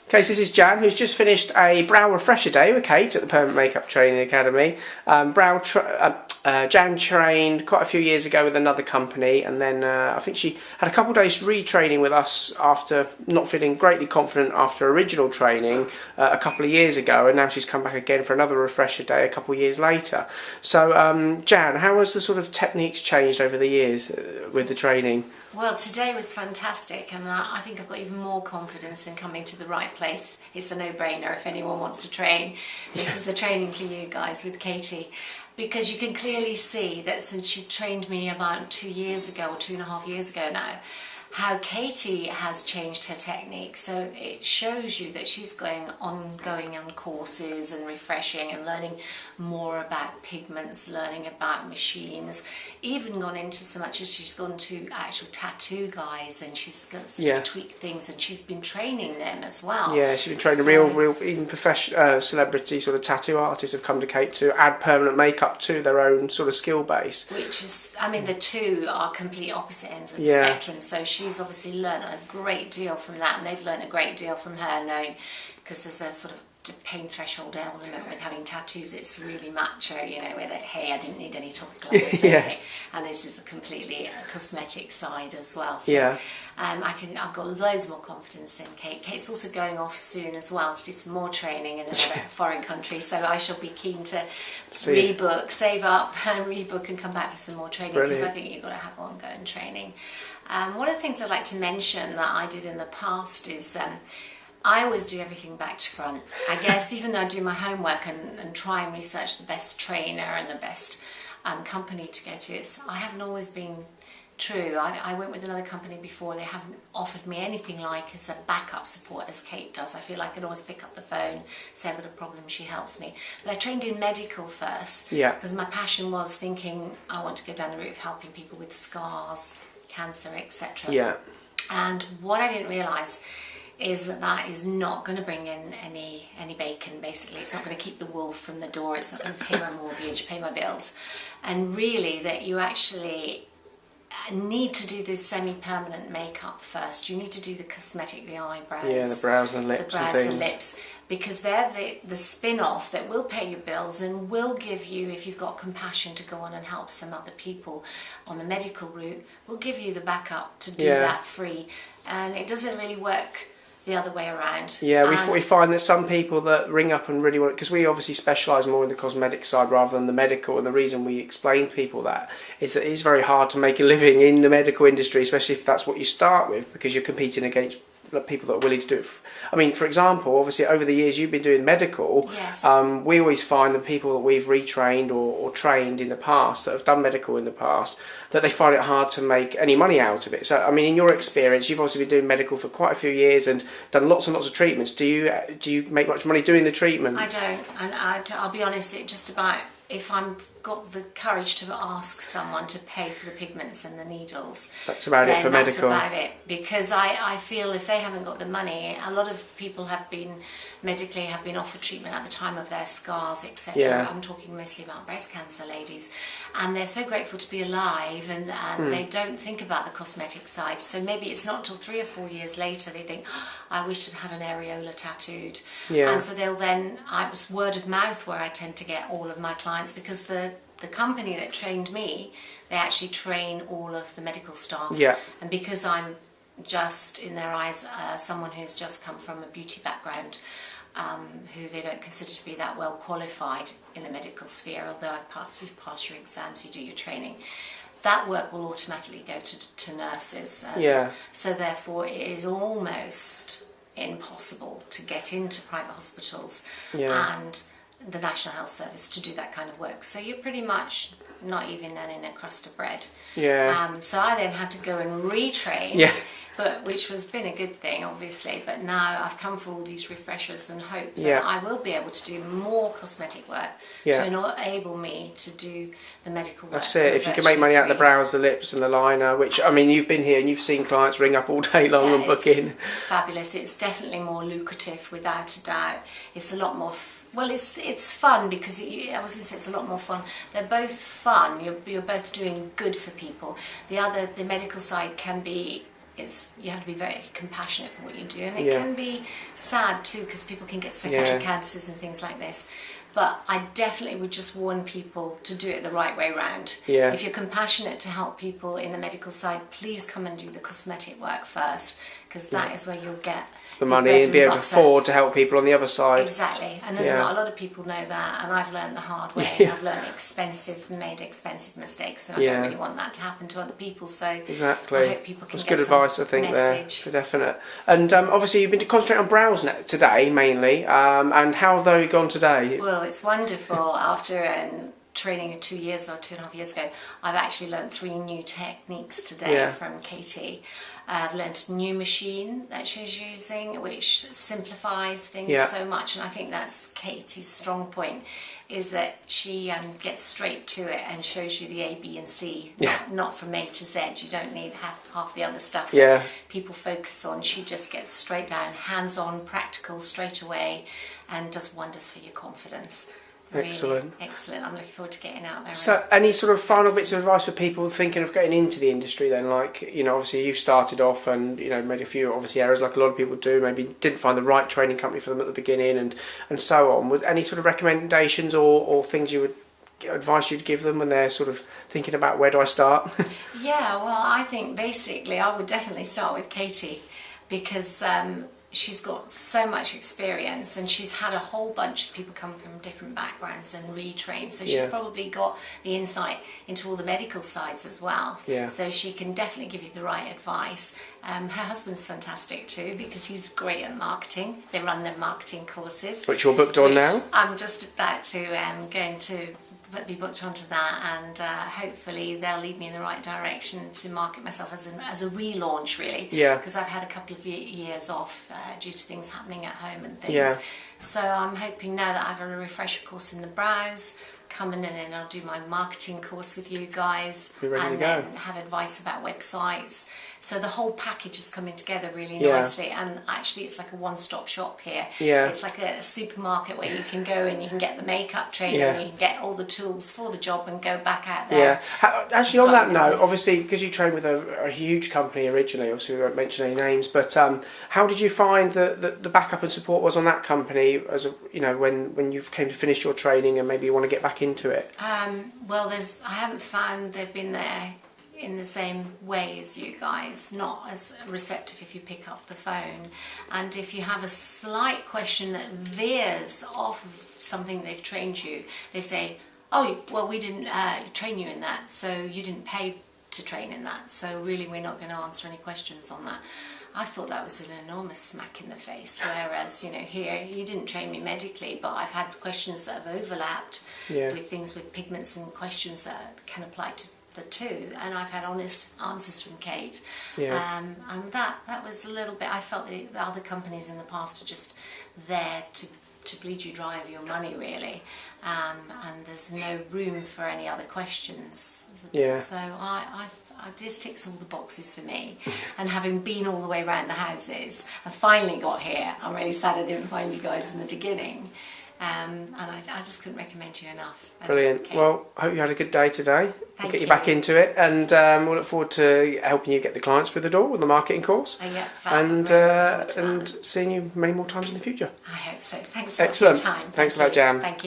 Okay, so this is Jan, who's just finished a brow refresher day with Kate at the Permanent Makeup Training Academy. Jan trained quite a few years ago with another company, and then I think she had a couple of days retraining with us after not feeling greatly confident after original training a couple of years ago, and now she's come back again for another refresher day a couple of years later. So Jan, how has the sort of techniques changed over the years with the training? Well, today was fantastic, and I think I've got even more confidence in coming to the right place. It's a no-brainer if anyone wants to train. This is the training for you guys with Katie, because you can clearly see that since she trained me about 2 years ago, or 2.5 years ago now, how Katie has changed her technique. So it shows you that she's going on courses and refreshing and learning more about pigments, learning about machines, even gone into so much as she's gone to actual tattoo guys, and she's got to tweak things, and she's been training them as well. Yeah, she's been training real even professional celebrity sort of tattoo artists have come to Kate to add permanent makeup to their own sort of skill base. Which is, I mean, the two are complete opposite ends of the spectrum. So she's obviously learned a great deal from that, and they've learned a great deal from her, knowing, because there's a sort of pain threshold element with having tattoos. It's really macho, you know, where hey, I didn't need any topical anesthetic, and this is a completely cosmetic side as well. So, I've got loads more confidence in Kate. Kate's also going off soon as well to do some more training in another foreign country, so I shall be keen to rebook, save up and rebook and come back for some more training, because I think you've got to have ongoing training. One of the things I'd like to mention that I did in the past is I always do everything back to front. I guess even though I do my homework and try and research the best trainer and the best company to go to, I haven't always been true. I went with another company before. They haven't offered me anything like as a backup support as Kate does. I feel like I can always pick up the phone, say I've got a problem, she helps me. But I trained in medical first, because my passion was thinking I want to go down the route of helping people with scars, cancer, etc. And what I didn't realise is that is not going to bring in any bacon, basically. It's not going to keep the wolf from the door. It's not going to pay my mortgage, pay my bills. And really that you actually need to do this semi-permanent makeup first. You need to do the cosmetic, the eyebrows. Yeah, the brows and lips and things. Because they're the spin-off that will pay your bills and will give you, if you've got compassion to go on and help some other people on the medical route, will give you the backup to do that free. And it doesn't really work the other way around. Yeah, we find that some people that ring up and really want, because we obviously specialise more in the cosmetic side rather than the medical, and the reason we explain to people that is that it's very hard to make a living in the medical industry, especially if that's what you start with, because you're competing against people that are willing to do it. I mean, for example, obviously over the years you've been doing medical, we always find that people that we've retrained or trained in the past, that have done medical in the past, that they find it hard to make any money out of it. So, I mean, in your experience, you've obviously been doing medical for quite a few years and done lots and lots of treatments. Do you make much money doing the treatment? I don't, and I'll be honest, it just about, if I've got the courage to ask someone to pay for the pigments and the needles, that's about it for medical. That's about it, because I feel if they haven't got the money, a lot of people have been offered treatment at the time of their scars, etc. I'm talking mostly about breast cancer ladies, and they're so grateful to be alive, and they don't think about the cosmetic side. So maybe it's not till 3 or 4 years later they think, oh, I wish I'd had an areola tattooed. And so they'll then, I was word of mouth where I tend to get all of my clients, because the company that trained me, they actually train all of the medical staff. And because I'm just, in their eyes, someone who's just come from a beauty background, who they don't consider to be that well qualified in the medical sphere, although you've passed your exams, you do your training, that work will automatically go to nurses. So therefore it is almost impossible to get into private hospitals and the National Health Service to do that kind of work. So you're pretty much not even earning a crust of bread. So I then had to go and retrain, which has been a good thing, obviously. But now I've come for all these refreshers and hope that I will be able to do more cosmetic work to enable me to do the medical work. That's it. If you can make money out of the brows, the lips and the liner, which, I mean, you've been here and you've seen clients ring up all day long and book in. It's fabulous. It's definitely more lucrative, without a doubt. It's a lot more... Well, it's fun, because I was going to say it's a lot more fun. They're both fun. You're both doing good for people. The medical side can be you have to be very compassionate for what you do, and it can be sad too, because people can get secondary cancers and things like this. But I definitely would just warn people to do it the right way round. Yeah. If you're compassionate to help people in the medical side, please come and do the cosmetic work first, because that is where you'll get the money and be able to afford to help people on the other side. Exactly, and there's not a lot of people know that, and I've learned the hard way. And I've learned made expensive mistakes, and I don't really want that to happen to other people. So exactly, I hope people can that's get good advice, I think, message. there, for definite. And obviously, you've been concentrating on brows today mainly. And how have they gone today? Well, it's wonderful. After training 2 years or 2.5 years ago, I've actually learned 3 new techniques today from Katie. I've learnt a new machine that she's using, which simplifies things so much, and I think that's Katie's strong point, is that she gets straight to it and shows you the A, B and C, not from A to Z. You don't need half the other stuff that people focus on. She just gets straight down, hands-on, practical, straight away, and does wonders for your confidence. Excellent. Really excellent. I'm looking forward to getting out there. So, any sort of final bits of advice for people thinking of getting into the industry then? Like, obviously you started off and, made a few obviously errors like a lot of people do, maybe didn't find the right training company for them at the beginning and so on. Would any sort of recommendations or things you would advice you'd give them when they're sort of thinking about where do I start? Yeah, well, I think basically I would definitely start with Katie, because she's got so much experience, and she's had a whole bunch of people come from different backgrounds and retrain, so she's probably got the insight into all the medical sides as well, so she can definitely give you the right advice. Her husband's fantastic too, because he's great at marketing. They run their marketing courses, which you're booked on now. I'm just about to going to be booked onto that, and hopefully they'll lead me in the right direction to market myself as a relaunch, really, because I've had a couple of years off due to things happening at home and things, so I'm hoping now that I have a refresher course in the brows coming, and then I'll do my marketing course with you guys, and then have advice about websites. So the whole package is coming together really nicely, and actually it's like a one-stop shop here. It's like a supermarket where you can go and you can get the makeup training, and you can get all the tools for the job and go back out there. Actually, on that note, obviously, because you trained with a huge company originally, obviously we won't mention any names, but how did you find the backup and support was on that company as when you came to finish your training and maybe you want to get back into it? Well, I haven't found they've been there in the same way as you guys, not as receptive if you pick up the phone, and if you have a slight question that veers off of something they've trained you, they say, oh, well, we didn't train you in that, so you didn't pay to train in that, so really we're not going to answer any questions on that. I thought that was an enormous smack in the face, whereas, here, you didn't train me medically, but I've had questions that have overlapped with things with pigments and questions that can apply to the two, and I've had honest answers from Kate, and that was a little bit, I felt the other companies in the past are just there to bleed you dry of your money, really, and there's no room for any other questions. So I this ticks all the boxes for me, and having been all the way around the houses, I finally got here. I'm really sad I didn't find you guys in the beginning. And I just couldn't recommend you enough. Brilliant. Well, I hope you had a good day today. We'll get you back into it, and we'll look forward to helping you get the clients through the door with the marketing course. And seeing you many more times in the future. I hope so. Thanks so much for your time. Thanks for that, Jan. Thank you.